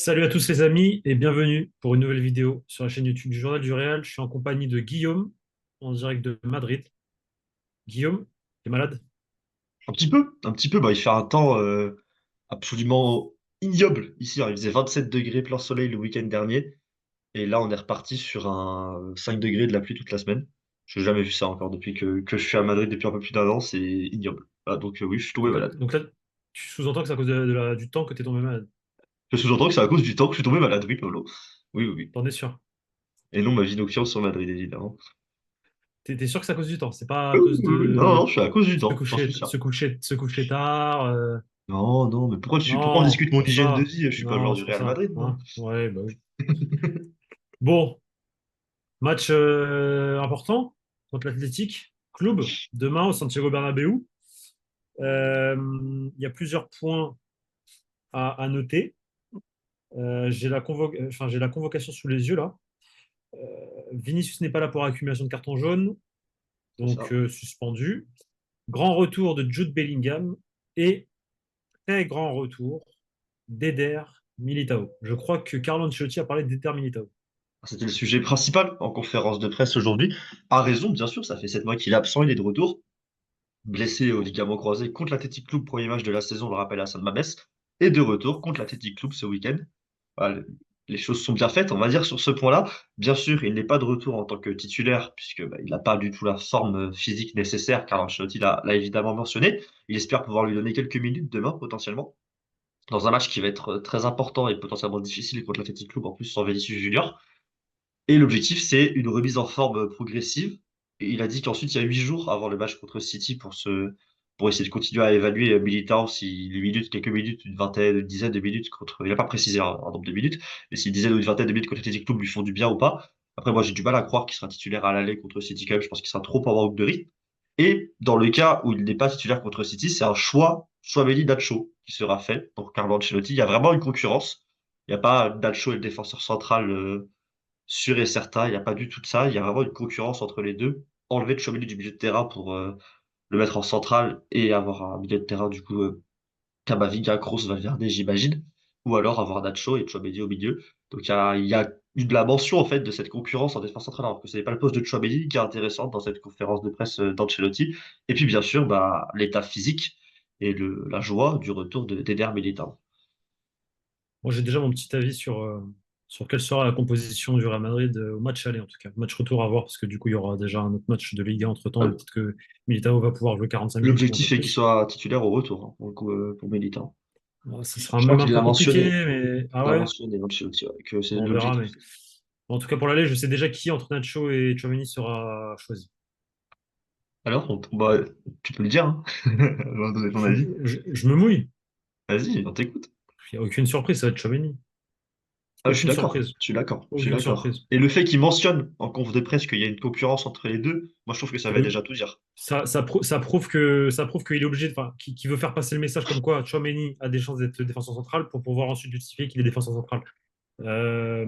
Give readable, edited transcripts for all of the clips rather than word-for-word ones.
Salut à tous les amis et bienvenue pour une nouvelle vidéo sur la chaîne YouTube du Journal du Réal. Je suis en compagnie de Guillaume en direct de Madrid. Guillaume, t'es malade? Un petit peu, il fait un temps absolument ignoble ici, hein. Il faisait 27 degrés plein soleil le week-end dernier, et là on est reparti sur un 5 degrés de la pluie toute la semaine. Je n'ai jamais vu ça encore depuis que je suis à Madrid depuis un peu plus d'un an, c'est ignoble. Ah, donc oui, je suis tombé malade. Donc là, tu sous-entends que c'est à cause du temps que t'es tombé malade. Je sous-entends que c'est à cause du temps que je suis tombé malade, oui, Pablo. Oui, oui, oui. T'en es sûr? Et non ma vie nocturne sur Madrid, évidemment. T'es sûr que c'est à cause du temps? C'est pas à Oui, oui, cause oui, oui. Non, non, de je suis à cause du se temps, j'en suis coucher, sûr. se coucher tard? Non, non, mais pourquoi on Non, discute c'est mon pour hygiène de ça. vie? Je suis pas joueur Non, du c'est pour Real ça. Madrid, moi. Hein? Ouais, bah oui. Bon, match important contre l'Athletic Club demain au Santiago Bernabéu. Il y a plusieurs points à noter. J'ai la convocation sous les yeux là. Vinicius n'est pas là pour accumulation de cartons jaunes, C'est donc ça. suspendu. Grand retour de Jude Bellingham et très grand retour d'Eder Militao. Je crois que Carlo Ancelotti a parlé d'Eder Militao. C'était le sujet principal en conférence de presse aujourd'hui. A raison, bien sûr, ça fait 7 mois qu'il est absent, il est de retour, blessé au ligament croisé contre l'Athletic Club, premier match de la saison, on le rappelle à San Mamés, et de retour contre l'Athletic Club ce week-end. Voilà, les choses sont bien faites, on va dire, sur ce point-là. Bien sûr, il n'est pas de retour en tant que titulaire, puisque il n'a pas du tout la forme physique nécessaire, car Ancelotti l'a évidemment mentionné. Il espère pouvoir lui donner quelques minutes demain, potentiellement, dans un match qui va être très important et potentiellement difficile contre l'Athletic Club, en plus sans Vinicius Junior. Et l'objectif, c'est une remise en forme progressive. Et il a dit qu'ensuite, il y a 8 jours avant le match contre City pour essayer de continuer à évaluer Militao si les minutes, quelques minutes, une vingtaine, une dizaine de minutes contre, il n'a pas précisé un nombre de minutes, mais si une dizaine ou une vingtaine de minutes contre Athletic Club lui font du bien ou pas. Après, moi, j'ai du mal à croire qu'il sera titulaire à l'aller contre City quand même. Je pense qu'il sera trop en manque de rythme. Et dans le cas où il n'est pas titulaire contre City, c'est un choix, Tchouaméni Nacho, qui sera fait pour Carlo Ancelotti. Il y a vraiment une concurrence. Il n'y a pas Nacho et le défenseur central, sûr et certain, il n'y a pas du tout de ça. Il y a vraiment une concurrence entre les deux. Enlever Tchouaméni du milieu de terrain pour le mettre en centrale et avoir un milieu de terrain, du coup, Camavinga, Kroos, Valverde, j'imagine. Ou alors avoir Nacho et Tchouaméni au milieu. Donc il y a eu de la mention, en fait, de cette concurrence en défense centrale, alors que ce n'est pas le poste de Tchouaméni qui est intéressant dans cette conférence de presse d'Ancelotti. Et puis, bien sûr, l'état physique et la joie du retour d'Eder Militao. Moi, j'ai déjà mon petit avis sur quelle sera la composition du Real Madrid au match aller, en tout cas. Match retour à voir, parce que du coup, il y aura déjà un autre match de Liga entre-temps, et Ouais. peut-être que Militao va pouvoir jouer 45 minutes ou un peu L'objectif est qu'il plus. soit titulaire au retour, hein, pour le coup, pour Militao. Ce sera Je crois même un qu'il peu l'a compliqué, mentionné. mais... Ah Il l'a ouais? mentionné Ancelotti, ouais, que c'est Bon, on verra, l'objectif. mais... En tout cas, pour l'aller, je sais déjà qui entre Nacho et Tchouaméni sera choisi. Alors, tu peux le dire, hein. On va donner ton avis. Je me mouille. Vas-y, on t'écoute. Il n'y a aucune surprise, ça va être Tchouaméni. Ah, je suis Aucune d'accord, surprise. je suis d'accord, je suis Aucune d'accord. surprise. Et le fait qu'il mentionne en conf de presse qu'il y a une concurrence entre les deux, moi je trouve que ça va Oui. déjà tout dire. Ça prouve qu'il est obligé, enfin, qu'il veut faire passer le message comme quoi Tchouaméni a des chances d'être défenseur central pour pouvoir ensuite justifier qu'il est défenseur central. Euh,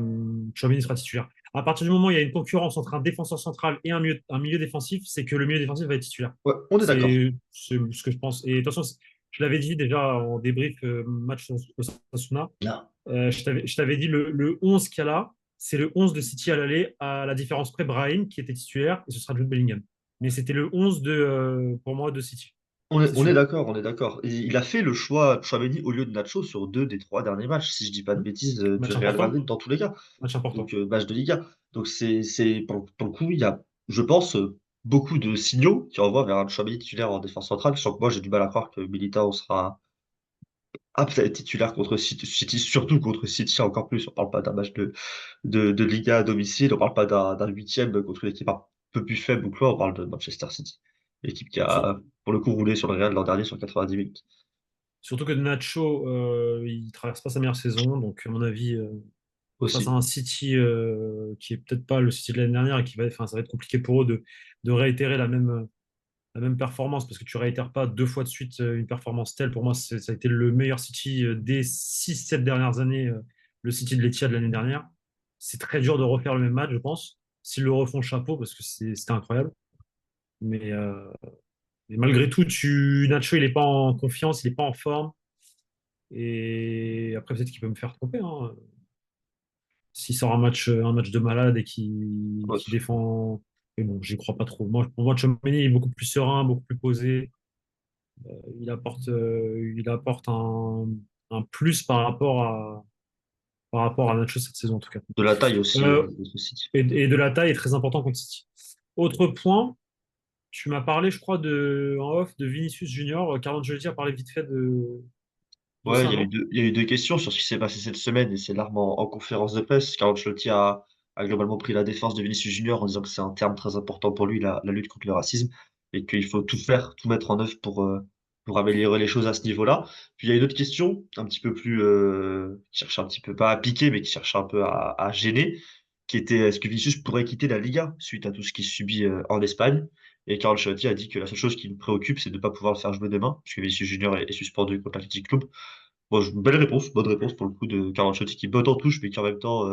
Tchouaméni sera titulaire. À partir du moment où il y a une concurrence entre un défenseur central et un milieu défensif, c'est que le milieu défensif va être titulaire. Ouais, on est d'accord. C'est ce que je pense. Et de toute façon, je l'avais dit déjà en débrief match au Sasuna. Là. Je t'avais dit le 11 qu'il y a là, c'est le 11 de City à l'aller, à la différence près Brahim qui était titulaire, et ce sera Jude Bellingham. Mais c'était le 11 pour moi de City. C'est On est sûr. d'accord, on est d'accord. Et il a fait le choix Tchouaméni au lieu de Nacho sur 2 des 3 derniers matchs, si je dis pas de bêtises, du Match Real important. Madrid dans tous les cas. Match Donc important. match de Liga. Donc pour le coup, il y a, je pense, beaucoup de signaux qui envoient vers un Tchouaméni titulaire en défense centrale, sachant que moi j'ai du mal à croire que Militao sera apte à être titulaire contre City, surtout contre City encore plus. On parle pas d'un match de Liga à domicile, on parle pas d'un huitième contre une équipe un peu plus faible ou quoi, on parle de Manchester City. L'équipe qui Sur- a pour le coup roulé sur le Real l'an dernier sur 90 minutes. Surtout que Nacho, il traverse pas sa meilleure saison, donc à mon avis, face à Aussi. un City qui est peut-être pas le City de l'année dernière et enfin, ça va être compliqué pour eux de réitérer la même performance, parce que tu réitères pas deux fois de suite une performance telle. Pour moi, ça a été le meilleur City des 6 7 dernières années, le City de l'Etihad de l'année dernière. C'est très dur de refaire le même match, je pense. S'ils le refont, chapeau, parce que c'était incroyable. Mais, euh, mais malgré tout, Nacho, il n'est pas en confiance, il n'est pas en forme. Et après, peut-être qu'il peut me faire tromper, hein. S'il sort un match de malade et Ouais, qui défend. Mais bon, j'y crois pas trop. Moi, pour moi, Tchouaméni est beaucoup plus serein, beaucoup plus posé. Il apporte un plus par rapport à Nacho cette saison, en tout cas. de la taille aussi Euh, contre City. et de la taille est très important contre City. Autre point, tu m'as parlé, je crois, en off de Vinicius Junior. Carlo Ancelotti a parlé vite fait de Ouais, ça, non? il y a eu deux questions sur ce qui s'est passé cette semaine et c'est largement en conférence de presse. Carlo Ancelotti a globalement pris la défense de Vinicius Junior en disant que c'est un terme très important pour lui, la lutte contre le racisme, et qu'il faut tout faire, tout mettre en œuvre pour améliorer les choses à ce niveau-là. Puis il y a une autre question, un petit peu plus, qui cherche un petit peu pas à piquer, mais qui cherche un peu à gêner, qui était est-ce que Vinicius pourrait quitter la Liga suite à tout ce qu'il subit en Espagne? Et Carlo Ancelotti a dit que la seule chose qui le préoccupe, c'est de ne pas pouvoir le faire jouer demain, puisque Vinicius Junior est suspendu contre l'Athletic Club. Bon, belle réponse, bonne réponse pour le coup de Carlo Ancelotti qui botte en touche, mais qui en même temps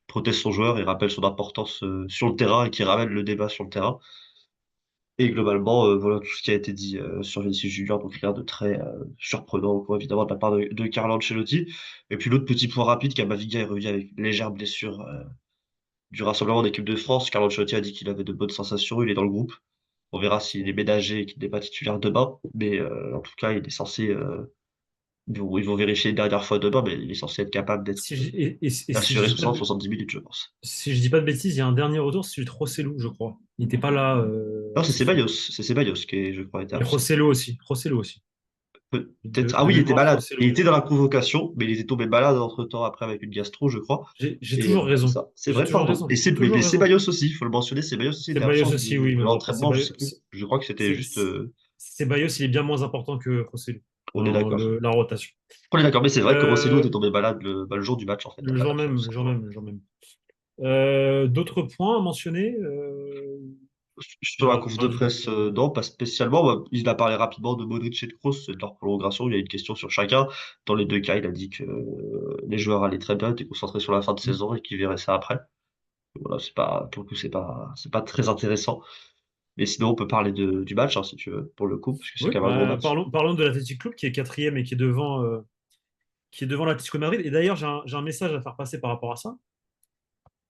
protège son joueur et rappelle son importance sur le terrain et qui ramène le débat sur le terrain. Et globalement, voilà tout ce qui a été dit sur Vinicius Junior, donc rien de très surprenant, quoi, évidemment, de la part de Carlo Ancelotti. Et puis l'autre petit point rapide, Camavinga est revenu avec une légère blessure du rassemblement d'équipe de France. Carlo Ancelotti a dit qu'il avait de bonnes sensations, il est dans le groupe. On verra s'il est ménagé et qu'il n'est pas titulaire demain, mais en tout cas, il est censé ils vont vérifier une dernière fois demain, mais il est censé être capable d'être Et si je d'assurer dis pas 60-70 minutes, je pense. si je dis pas de bêtises, il y a un dernier retour, c'est celui de Rosselló, je crois. Il n'était pas là Non, cette semaine. C'est Ceballos qui, je crois, était Et absent. Rosselló aussi. Rosselló aussi. Peut-être. Ah De oui, il était mémoire, malade. Il Rosselló. était dans la convocation, mais il était tombé malade entre-temps après avec une gastro, je crois. J'ai Et toujours raison. ça, c'est J'ai vrai, toujours pardon. raison. J'ai Mais toujours raison. Ceballos aussi, il faut le mentionner, Ceballos aussi était Ceballos absent aussi, oui, de mais bon, après, l'entraînement, je sais plus. Je crois que c'était C'est- juste. Ceballos, il est bien moins important que Rosselló On est dans d'accord. la rotation. On est d'accord, mais c'est vrai que Rosselló était Euh, tombé malade le jour du match, en fait, le après jour match, tout même, le jour simplement. même, le jour même. D'autres points à mentionner Sur la rien, conf de rien du tout. presse, non, pas spécialement. Bah, il a parlé rapidement de Modric et de Kroos, de leur prolongation. Il y a une question sur chacun. Dans les deux cas, il a dit que les joueurs allaient très bien, étaient concentrés sur la fin de Mm. saison et qu'ils verraient ça après. Voilà, c'est pas, pour le coup, c'est pas très intéressant. Mais sinon, on peut parler du match, hein, si tu veux, pour le coup, parce que c'est Oui, quand même un gros bah, match. parlons de l'Athletic Club qui est quatrième et qui est devant l'Atlético de Madrid. Et d'ailleurs, j'ai un message à faire passer par rapport à ça.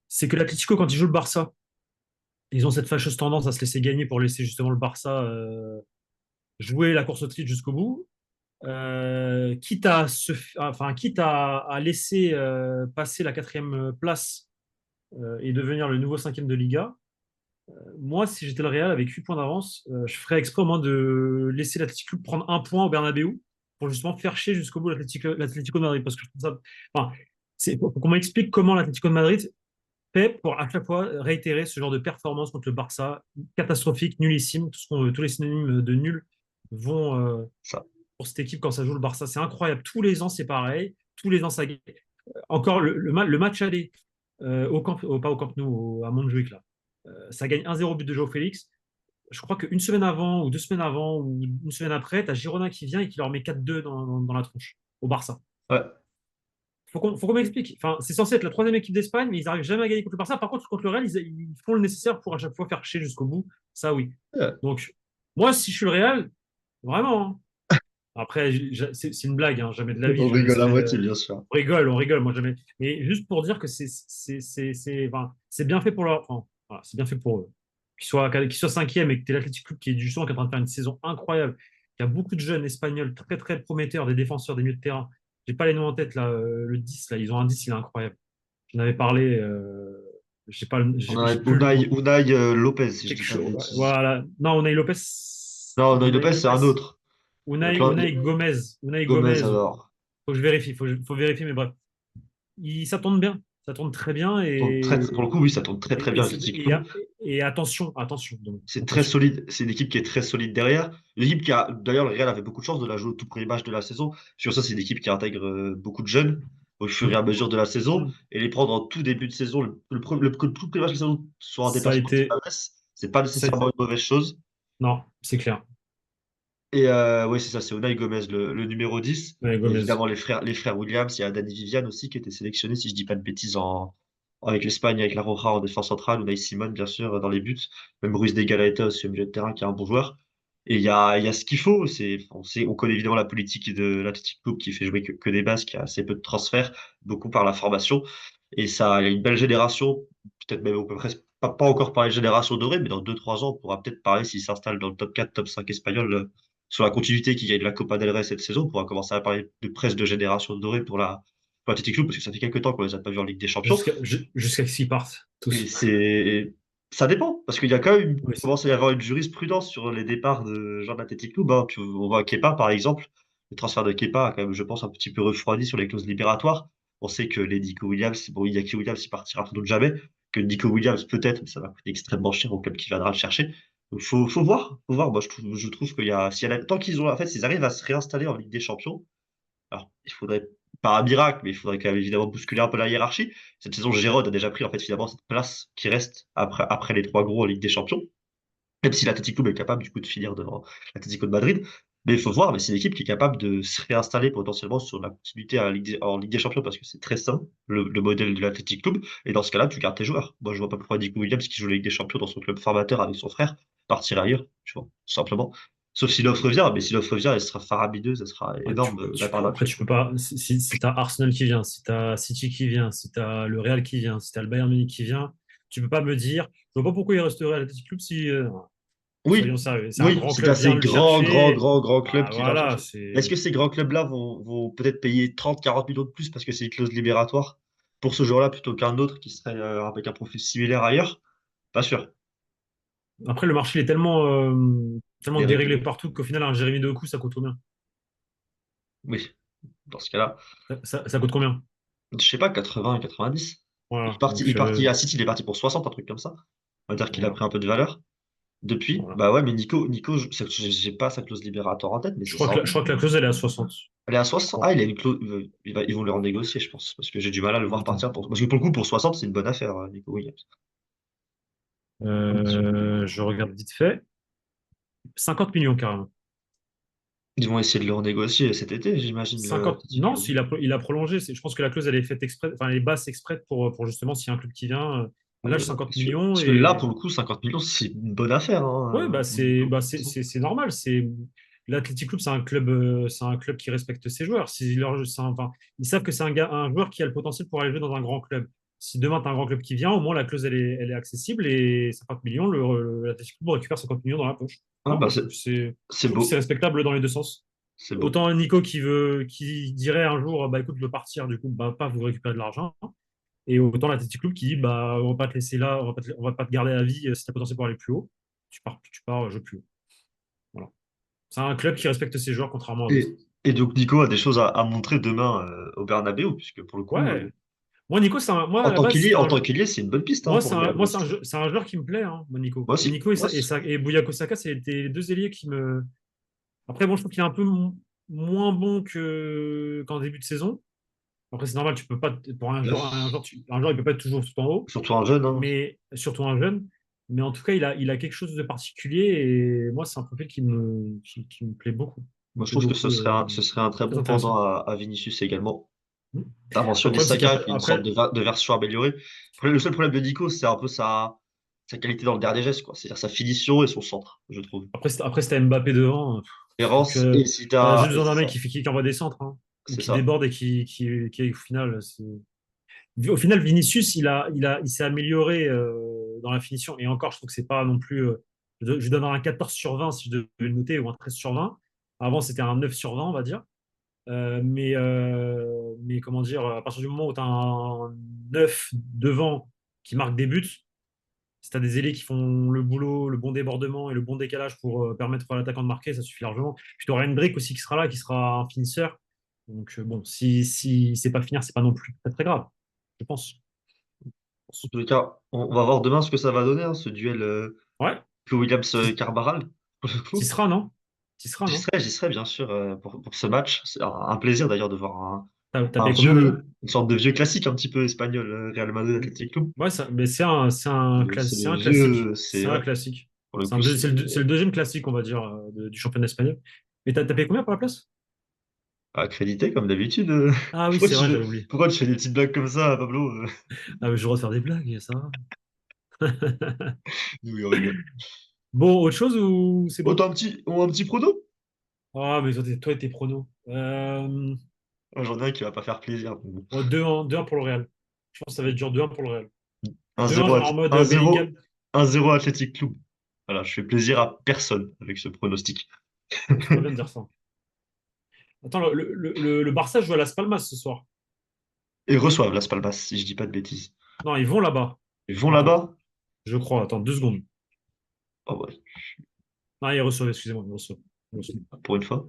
C'est que l'Atlético, quand ils jouent le Barça, ils ont cette fâcheuse tendance à se laisser gagner pour laisser justement le Barça jouer la course au titre jusqu'au bout. Quitte à laisser passer la quatrième place et devenir le nouveau cinquième de Liga. Moi, si j'étais le Real avec 8 points d'avance, je ferais exprès au moins de laisser l'Atlético Club prendre un point au Bernabéu pour justement faire chier jusqu'au bout l'Atlético de Madrid. Parce que je trouve ça. Enfin, faut qu'on m'explique comment l'Atlético de Madrid fait pour à chaque fois réitérer ce genre de performance contre le Barça, catastrophique, nullissime. Tous les synonymes de nul vont Ça. pour cette équipe quand ça joue le Barça. C'est incroyable. Tous les ans, c'est pareil. Tous les ans, ça gagne. Encore le match aller pas au Camp Nou, à Montjuic, là. Ça gagne 1-0 but de Joao Félix. Je crois qu'une semaine avant, ou 2 semaines avant, ou une semaine après, tu as Girona qui vient et qui leur met 4-2 dans la tronche, au Barça. Ouais. Faut qu'on m'explique. Enfin, c'est censé être la troisième équipe d'Espagne, mais ils n'arrivent jamais à gagner contre le Barça. Par contre, contre le Real, ils font le nécessaire pour à chaque fois faire chier jusqu'au bout. Ça, oui. Ouais. Donc, moi, si je suis le Real, vraiment, hein. Après, c'est une blague, hein, jamais de la vie, On je rigole à laisserai. moitié, bien sûr. On rigole, moi jamais. Mais juste pour dire que c'est bien fait pour leur. Enfin, voilà, c'est bien fait pour eux. Qu'ils soient cinquième et que tu es l'Athletic Club qui est justement qui est en train de faire une saison incroyable, qui a beaucoup de jeunes espagnols très très prometteurs, des défenseurs, des milieux de terrain. J'ai pas les noms en tête là, le 10 là, ils ont un 10, il est incroyable. J'en avais parlé, On a j'ai plus le nom. Unai Lopez, si je Quelque dis pas de chose, bêtises. voilà. Non, Unai Lopez. Non, Unai Unai Lopez, c'est un Lopez. autre. Il y a Unai, plein. Unai Gomez. Unai Gomez, Gomez. alors. Faut que je vérifie, faut vérifier, mais bref. Ça tourne bien. Ça tourne très bien Pour le coup, oui, ça tourne très très et, bien, c'est- l'Athletic et- Club. et attention, attention, donc, C'est très attention. solide. C'est une équipe qui est très solide derrière. Une équipe qui a, d'ailleurs, le Real avait beaucoup de chance de la jouer au tout premier match de la saison. Sur ça, c'est une équipe qui intègre beaucoup de jeunes au fur et à Mm. mesure de la saison. Mm. Et les prendre en tout début de saison, le tout premier match de la saison soit un Ça a déplacement de été, Madrid, c'est pas ça a nécessairement été- une mauvaise chose. Non, c'est clair. Et ouais, c'est ça, c'est Unai Gomez, le numéro 10. Ouais, Et Gomez. évidemment, les frères Williams, il y a Dani Vivian aussi qui était sélectionné, si je dis pas de bêtises, avec l'Espagne, avec la Roja en défense centrale, Unai Simon, bien sûr, dans les buts. Même Ruiz de Galaeta aussi au milieu de terrain, qui est un bon joueur. Et il y a ce qu'il faut. On connaît évidemment la politique de l'Athletic Club qui fait jouer que des Basques, qui a assez peu de transferts, beaucoup par la formation. Et ça, il y a une belle génération, peut-être même, on peut presque pas encore parler de génération dorée, mais dans 2 3 ans, on pourra peut-être parler s'il s'installe dans le top 4 top 5 espagnol, sur la continuité qui gagne la Copa del Rey cette saison. On pourra commencer à parler de presque de génération dorée pour l'Athletic Club, parce que ça fait quelques temps qu'on les a pas vus en Ligue des Champions. Jusqu'à ce qu'ils partent, Et tous. ça dépend, parce qu'il y a quand même, Oui, commence à y avoir une jurisprudence sur les départs de gens de l'Athletic Club, hein. On voit Kepa, par exemple. Le transfert de Kepa a quand même, je pense, un petit peu refroidi sur les clauses libératoires. On sait que les Nico Williams, bon, Iñaki Williams, il partira sans doute jamais. Que Nico Williams, peut-être, mais ça va coûter extrêmement cher au club qui viendra le chercher. Donc, faut voir, faut voir. Moi, je trouve qu'il y a, tant qu'ils ont, en fait, s'ils arrivent à se réinstaller en Ligue des Champions, alors, il faudrait, pas un miracle, mais il faudrait quand même évidemment bousculer un peu la hiérarchie. Cette saison, Giroud a déjà pris en fait finalement cette place qui reste après les trois gros en Ligue des Champions, même si l'Athletic Club est capable du coup de finir devant l'Atlético de Madrid. Mais il faut voir, mais c'est une équipe qui est capable de se réinstaller potentiellement sur la continuité en Ligue des Champions parce que c'est très sain, le modèle de l'Athletic Club. Et dans ce cas-là, tu gardes tes joueurs. Moi, je vois pas pourquoi Nico Williams, qui joue la Ligue des Champions dans son club formateur avec son frère, partirait ailleurs, tu vois, tout simplement. Sauf si l'offre vient, mais si l'offre vient, elle sera faramineuse, elle sera Ouais, énorme de la part d'un après, club, tu peux quoi. pas. Si t'as Arsenal qui vient, si t'as City qui vient, si t'as le Real qui vient, si t'as le Bayern Munich qui vient, tu peux pas me dire. Je vois pas pourquoi il resterait à l'Athletic Club si. Soyons Oui, sérieux. C'est un oui, grand c'est club, assez viens le grand, grand, chercher. grand, grand club Bah qui vient le voilà, chercher. Est-ce c'est. que ces grands clubs-là vont peut-être payer 30, 40 millions de plus parce que c'est une clause libératoire pour ce joueur-là plutôt qu'un autre qui serait avec un profil similaire ailleurs? Pas sûr. Après, le marché il est tellement déréglé Dérégulé. partout qu'au final, un Jérémy Doku, ça coûte combien? Oui, dans ce cas-là, Ça coûte combien? je sais pas, 80, 90. Voilà. Il Donc, est parti à City, il est parti pour 60, un truc comme ça. On va dire qu'il a voilà. pris un peu de valeur. Depuis, Voilà. bah ouais, mais Nico, j'ai pas sa clause libératoire en tête, mais c'est 100 Je crois que la clause, elle est à 60. Elle est à 60. Bon. Ah, il a une clause. Ils vont le renégocier, je pense. Parce que j'ai du mal à le voir Attends. partir Parce que pour le coup, pour 60, c'est une bonne affaire, Nico Williams. Je regarde vite fait. 50 millions carrément. Ils vont essayer de le renégocier cet été, j'imagine, le 50. Athletic Non, Club. il a prolongé. Je pense que la clause, elle est faite exprès, enfin, elle est basse exprès pour justement s'il y a un club qui vient. Ah Là, oui, j'ai non, 50 parce que, millions là, et pour le coup, 50 millions, c'est une bonne affaire, ouais, hein, Nico. c'est normal. L'Athletic Club, c'est un club qui respecte ses joueurs. Enfin, ils savent que c'est un joueur qui a le potentiel pour aller jouer dans un grand club. Si demain, tu as un grand club qui vient, au moins la clause, elle est accessible et 50 millions, l'Athletic Club récupère 50 millions dans la poche. Ah, Non, bah, moi, je c'est trouve que c'est beau. respectable dans les deux sens. C'est beau. Autant Nico qui dirait un jour, bah écoute, je veux partir, du coup, bah pas vous récupérer de l'argent. Et autant l'Athletic Club qui dit, bah on va pas te laisser là, on va pas te garder à vie si tu as potentiel pour aller plus haut. Tu pars, je plus haut. Voilà. C'est un club qui respecte ses joueurs contrairement à d'autres. Et donc, Nico a des choses à montrer demain au Bernabéu, puisque pour le coup, Ouais. Moi, Nico, moi, à la base, en tant qu'ailier, c'est une bonne piste, hein, pour le moi, Real. c'est un joueur qui me plaît, hein, moi, Nico. Moi aussi. Nico Moi aussi. et Bouyakou Saka, c'est les deux ailiers qui me. Après, bon, je trouve qu'il est un peu moins bon qu'en début de saison. Après, c'est normal, tu peux pas, pour un joueur, il peut pas être toujours tout en haut, Surtout un jeune, hein. mais surtout un jeune. Mais en tout cas, il a quelque chose de particulier et moi, c'est un profil qui me plaît beaucoup. Il Moi, me je plaît trouve que ce beaucoup, serait ce serait un très très bon pendant intéressant. à Vinicius également. Mm. T'as Le mentionné problème, c'est Saka, qui est une sorte qu'après, de version améliorée. Le seul problème de Nico, c'est un peu sa qualité dans le dernier geste, quoi. C'est-à-dire sa finition et son centre, je trouve. après si t'as Mbappé devant, Errance, et si t'as. juste Et besoin c'est d'un mec ça. qui envoie des centres, hein, ou C'est qui ça. déborde et qui au final, au final, Vinicius, il s'est amélioré dans la finition. Et encore, je trouve que c'est pas non plus. Je donnerais un 14 sur 20 si je devais le noter, ou un 13 sur 20. Avant, c'était un 9 sur 20, on va dire. Mais comment dire, à partir du moment où tu as un 9 devant qui marque des buts, si tu as des ailiers qui font le boulot, le bon débordement et le bon décalage pour permettre à l'attaquant de marquer, ça suffit largement. Puis tu auras une brique aussi qui sera là, qui sera un finisseur. Donc bon, si c'est pas finir, c'est pas non plus très, très grave, je pense. En tous les cas, on va voir demain ce que ça va donner, hein, ce duel Ouais, Williams-Carbaral, pour le t'y coup. seras, non? T'y seras, non? J'y serai bien sûr pour ce match. C'est un plaisir d'ailleurs de voir T'as un payé combien déjà? une sorte de vieux classique un petit peu espagnol, Real Madrid Athletic Club. Ouais, mais C'est c'est le un classique. vieux, c'est C'est un ouais, classique. pour le coup, c'est C'est le deuxième classique, on va dire, du championnat espagnol. Mais t'as payé combien pour la place? accrédité comme d'habitude. Ah oui, c'est vrai, j'avais oublié. Pourquoi tu fais des petites blagues comme ça, Pablo? Ah, mais j'ai le droit de faire des blagues, ça va. Oui, on rigole. Bon, autre chose ou c'est Oh, bon? t'as un petit prono? Ah, mais toi et tes pronos. Oh, j'en ai un qui va pas faire plaisir. Mais bon. Ouais, 2-1 pour le Real. Je pense que ça va être dur 2-1 pour le Real. 2-1, 1-0 genre en mode 1-0 Bellingham. 1-0 Athletic Club. Voilà, je fais plaisir à personne avec ce pronostic. Tu ferais bien de dire ça. Attends, le Barça joue à Las Palmas ce soir. Et reçoivent Las Palmas, si je dis pas de bêtises. Non, ils vont là-bas. Ils vont Attends, là-bas? je crois. Attends, 2 secondes. Oh ouais, Non, ils reçoivent, excusez-moi. Ils reçoivent. Ils reçoivent. pour une fois.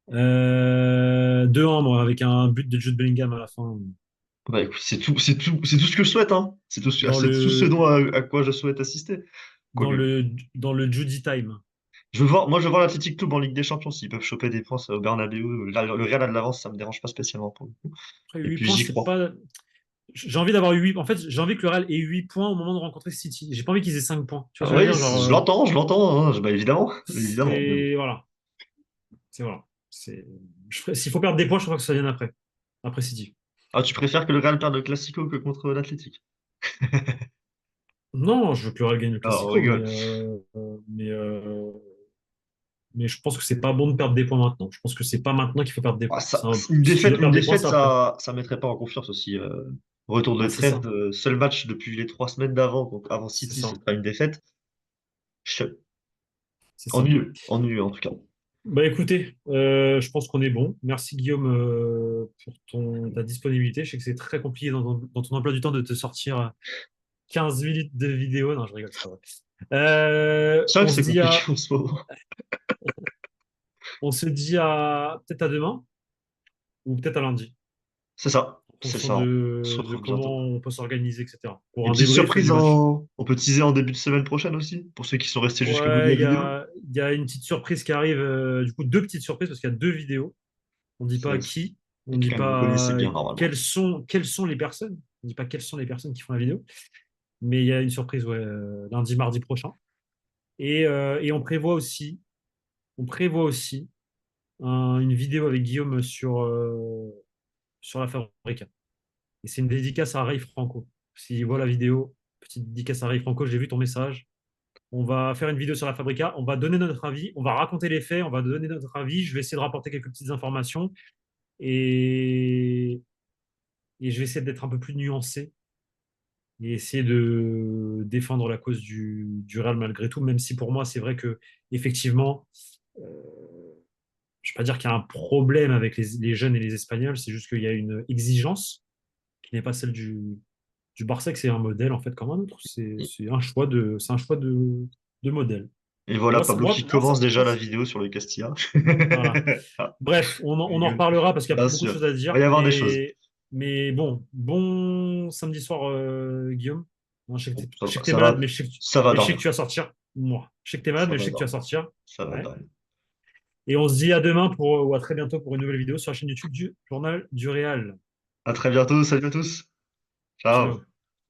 2-1, moi, avec un but de Jude Bellingham à la fin. Bah écoute, c'est tout ce que je souhaite, hein. Dans C'est tout ce le, dont à quoi je souhaite assister. dans Quoique. le, dans le Judy Time. Moi, je veux voir l'Athletic Club en Ligue des Champions. S'ils peuvent choper des points au Bernabéu, là, le Real a de l'avance, ça me dérange pas spécialement pour le coup. Après, Et 8 puis points, j'y c'est crois. pas. J'ai envie d'avoir 8. En fait, j'ai envie que le Real ait 8 points au moment de rencontrer City. J'ai pas envie qu'ils aient 5 points. Tu vois Ah ce que je veux oui, dire? Genre, je l'entends, hein. Bah, évidemment, évidemment. Mais bon. c'est. Voilà. C'est voilà. C'est. S'il faut perdre des points, je préfère que ça vienne après. Après City. Ah, tu préfères que le Real perde le Classico que contre l'Athletic? Non, je veux que le Real gagne le Ah, on Classico, rigole. mais je pense que c'est pas bon de perdre des points maintenant. Je pense que c'est pas maintenant qu'il faut perdre des Ah, points. Si tu une dois perdre des points, défaite, c'est après. ça mettrait pas en confiance aussi. Retour de Bah, c'est trêve, ça. seul match depuis les 3 semaines d'avant, donc avant C'est City, ce ça. sera une défaite. Je- C'est ça. Ennuyeux, ennuyeux en tout cas. Bah écoutez, je pense qu'on est bon. Merci Guillaume pour ta disponibilité. Je sais que c'est très compliqué dans ton emploi du temps de te sortir 15 minutes de vidéo. Non, je rigole, c'est pas vrai. C'est vrai que On se c'est dit compliqué à, en ce moment. on se dit à peut-être à demain ou peut-être à lundi, en C'est fonction ça. On se de retrouve comment bientôt. on peut s'organiser, etc. Pour Une un petite débrief surprise du match. on peut teaser en début de semaine prochaine aussi, pour ceux qui sont restés jusqu'au bout de Ouais, la vidéo. il y a une petite surprise qui arrive, du coup, deux petites surprises parce qu'il y a deux vidéos. On ne dit pas C'est qui, on ne dit quelqu'un que vous connaissez pas bien normalement. quelles sont les personnes. On ne dit pas quelles sont les personnes qui font la vidéo. Mais il y a une surprise ouais, lundi, mardi prochain. Et on prévoit aussi une vidéo avec Guillaume sur la Fabrica. Et c'est une dédicace à Ray Franco. S'il voit la vidéo, petite dédicace à Ray Franco, j'ai vu ton message. On va faire une vidéo sur la Fabrica, on va donner notre avis, on va raconter les faits, on va donner notre avis. Je vais essayer de rapporter quelques petites informations et, et je vais essayer d'être un peu plus nuancé et essayer de défendre la cause du Real malgré tout, même si pour moi, c'est vrai que effectivement, euh, je ne vais pas dire qu'il y a un problème avec les jeunes et les Espagnols, c'est juste qu'il y a une exigence qui n'est pas celle du Barça, que c'est un modèle en fait comme un autre. C'est un choix de modèle. Et voilà Pablo qui commence déjà Moi, la vidéo sur le Castilla. voilà. Ah, Bref, je on en rigole. reparlera parce qu'il y a Bien beaucoup de sûr, choses à il va y dire. avoir des choses. Mais bon samedi soir, Guillaume. Moi, je sais que t'es Ça malade, va, mais je sais que dormir. tu vas sortir. Moi, je sais que t'es malade, Ça mais je va sais que tu vas dormir. sortir. Ça va Ouais. dormir. Et on se dit à demain ou à très bientôt pour une nouvelle vidéo sur la chaîne YouTube du Journal du Réal. À très bientôt, salut à tous. Ciao. Ciao.